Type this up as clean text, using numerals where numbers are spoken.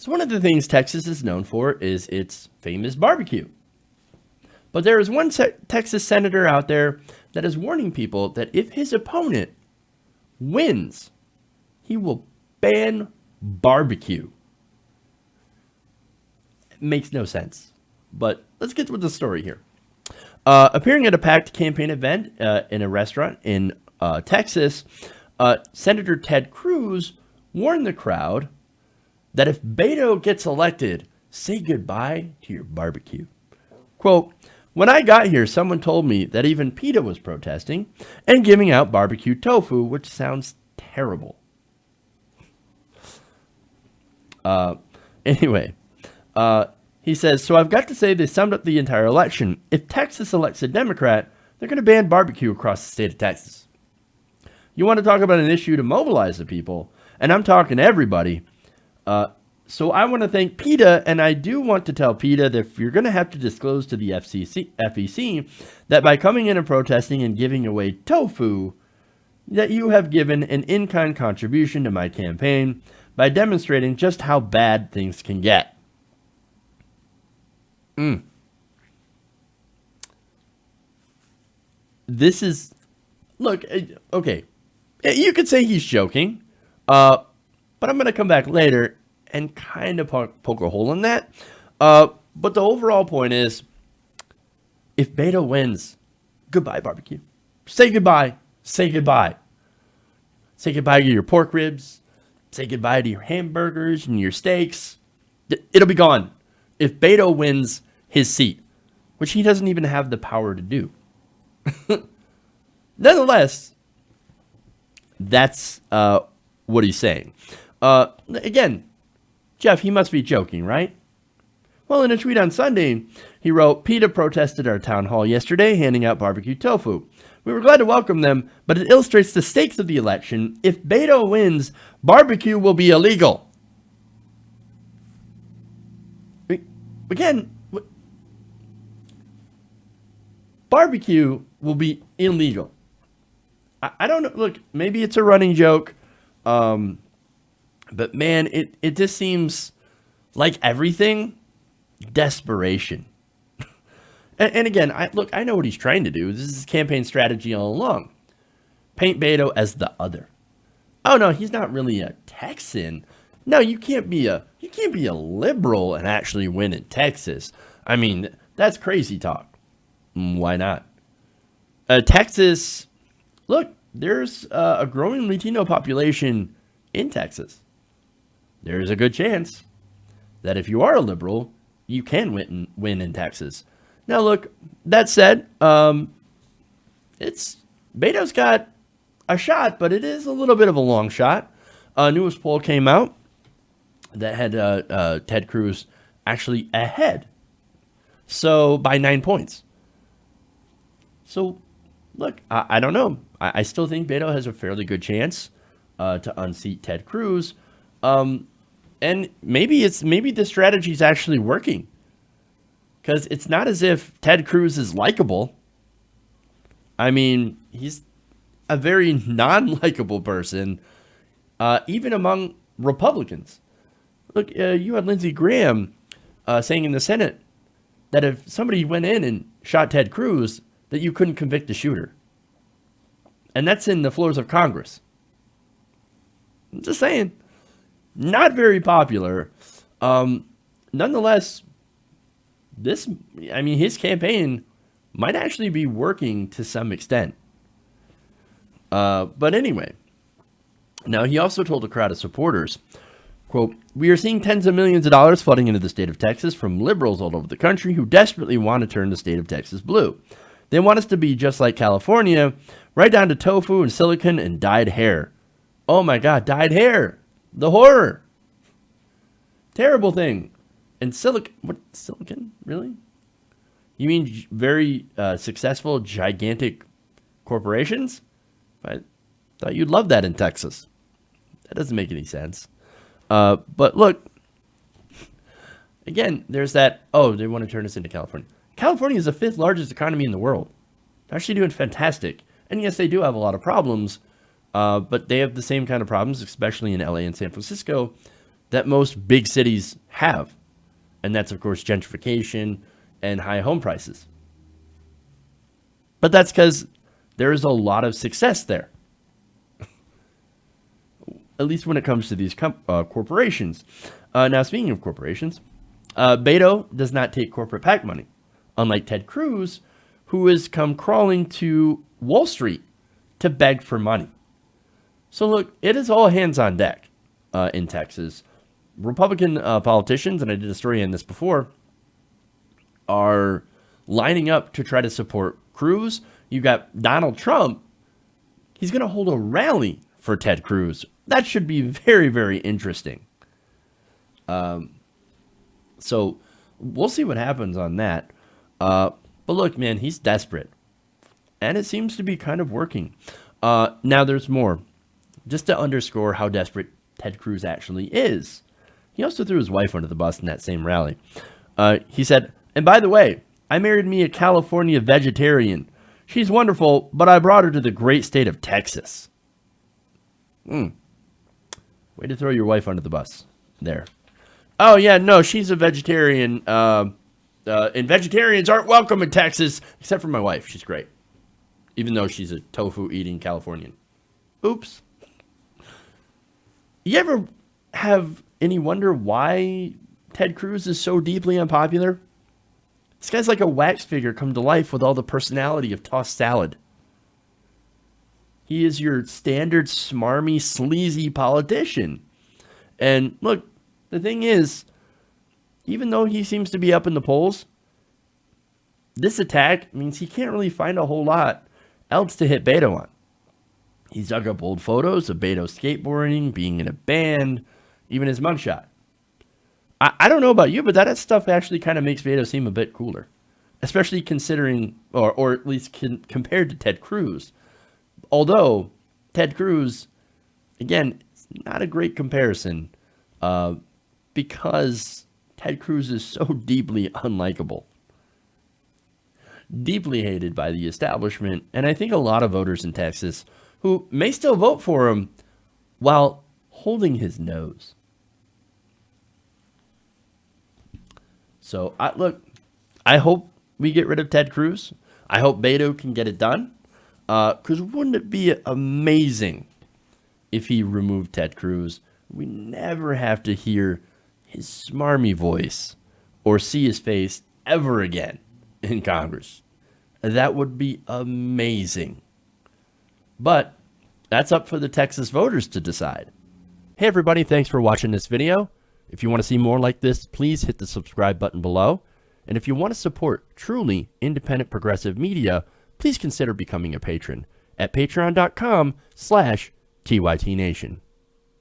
So one of the things Texas is known for is its famous barbecue. But there is one Texas senator out there that is warning people that if his opponent wins, he will ban barbecue. It makes no sense. But let's get with the story here. Appearing at a packed campaign event in a restaurant in Texas, Senator Ted Cruz warned the crowd that if Beto gets elected, say goodbye to your barbecue. Quote, when I got here, someone told me that even PETA was protesting and giving out barbecue tofu, which sounds terrible. Anyway, he says, so I've got to say they summed up the entire election. If Texas elects a Democrat, they're going to ban barbecue across the state of Texas. You want to talk about an issue to mobilize the people, and I'm talking to everybody. So I want to thank PETA, and I do want to tell PETA that if you're going to have to disclose to the FEC that by coming in and protesting and giving away tofu, that you have given an in-kind contribution to my campaign by demonstrating just how bad things can get. This is, look, okay, you could say he's joking, but I'm going to come back later and kind of poke a hole in that. But the overall point is, if Beto wins, goodbye barbecue. Say goodbye. Say goodbye. Say goodbye to your pork ribs. Say goodbye to your hamburgers and your steaks. It'll be gone if Beto wins his seat, which he doesn't even have the power to do. Nonetheless, that's what he's saying. Again, Jeff, he must be joking, right? Well, in a tweet on Sunday, he wrote, PETA protested our town hall yesterday, handing out barbecue tofu. We were glad to welcome them, but it illustrates the stakes of the election. If Beto wins, barbecue will be illegal. Again, barbecue will be illegal. I don't know. Look, maybe it's a running joke. But man, it just seems like everything, desperation. and again, I know what he's trying to do. This is his campaign strategy all along. Paint Beto as the other. Oh no, he's not really a Texan. No, you can't be a liberal and actually win in Texas. I mean, that's crazy talk. Why not? Texas, look, there's a growing Latino population in Texas. There's a good chance that if you are a liberal, you can win in Texas. Now, look, that said, Beto's got a shot, but it is a little bit of a long shot. Newest poll came out that had Ted Cruz actually ahead, so by 9 points. So, look, I don't know. I still think Beto has a fairly good chance to unseat Ted Cruz. And maybe the strategy is actually working, because it's not as if Ted Cruz is likable. I mean, he's a very non-likable person, even among Republicans. Look, you had Lindsey Graham saying in the Senate that if somebody went in and shot Ted Cruz, that you couldn't convict the shooter. And that's in the floors of Congress. I'm just saying. Not very popular. Nonetheless, his campaign might actually be working to some extent. But anyway, now he also told a crowd of supporters, quote, we are seeing tens of millions of dollars flooding into the state of Texas from liberals all over the country who desperately want to turn the state of Texas blue. They want us to be just like California, right down to tofu and silicon and dyed hair. Oh my God, dyed hair. The horror. Terrible thing. And silicon? Really? You mean very successful, gigantic corporations? I thought you'd love that in Texas. That doesn't make any sense. But look, again, there's that, they want to turn us into California. California is the 5th largest economy in the world. They're actually doing fantastic. And yes, they do have a lot of problems, but they have the same kind of problems, especially in LA and San Francisco, that most big cities have. And that's, of course, gentrification and high home prices. But that's because there is a lot of success there. At least when it comes to these corporations. Now, speaking of corporations, Beto does not take corporate PAC money, unlike Ted Cruz, who has come crawling to Wall Street to beg for money. So look, it is all hands on deck in Texas. Republican politicians, and I did a story on this before, are lining up to try to support Cruz. You got Donald Trump. He's going to hold a rally for Ted Cruz. That should be very, very interesting. So we'll see what happens on that. But look, man, he's desperate. And it seems to be kind of working. Now there's more. Just to underscore how desperate Ted Cruz actually is. He also threw his wife under the bus in that same rally. He said, and by the way, I married me a California vegetarian. She's wonderful, but I brought her to the great state of Texas. Way to throw your wife under the bus there. Oh, yeah, no, she's a vegetarian. And vegetarians aren't welcome in Texas, except for my wife. She's great. Even though she's a tofu-eating Californian. Oops. You ever have any wonder why Ted Cruz is so deeply unpopular? This guy's like a wax figure come to life with all the personality of tossed salad. He is your standard smarmy, sleazy politician. And look, the thing is, even though he seems to be up in the polls, this attack means he can't really find a whole lot else to hit Beto on. He's dug up old photos of Beto skateboarding, being in a band, even his mugshot. I don't know about you, but that stuff actually kind of makes Beto seem a bit cooler. Especially considering, or at least compared to Ted Cruz. Although, Ted Cruz, again, it's not a great comparison because Ted Cruz is so deeply unlikable. Deeply hated by the establishment, and I think a lot of voters in Texas who may still vote for him while holding his nose. So, I hope we get rid of Ted Cruz. I hope Beto can get it done. Because wouldn't it be amazing if he removed Ted Cruz? We never have to hear his smarmy voice or see his face ever again in Congress. That would be amazing. But that's up for the Texas voters to decide. Hey everybody, thanks for watching this video. If you want to see more like this, please hit the subscribe button below. And if you want to support truly independent progressive media, please consider becoming a patron at patreon.com/TYTNation.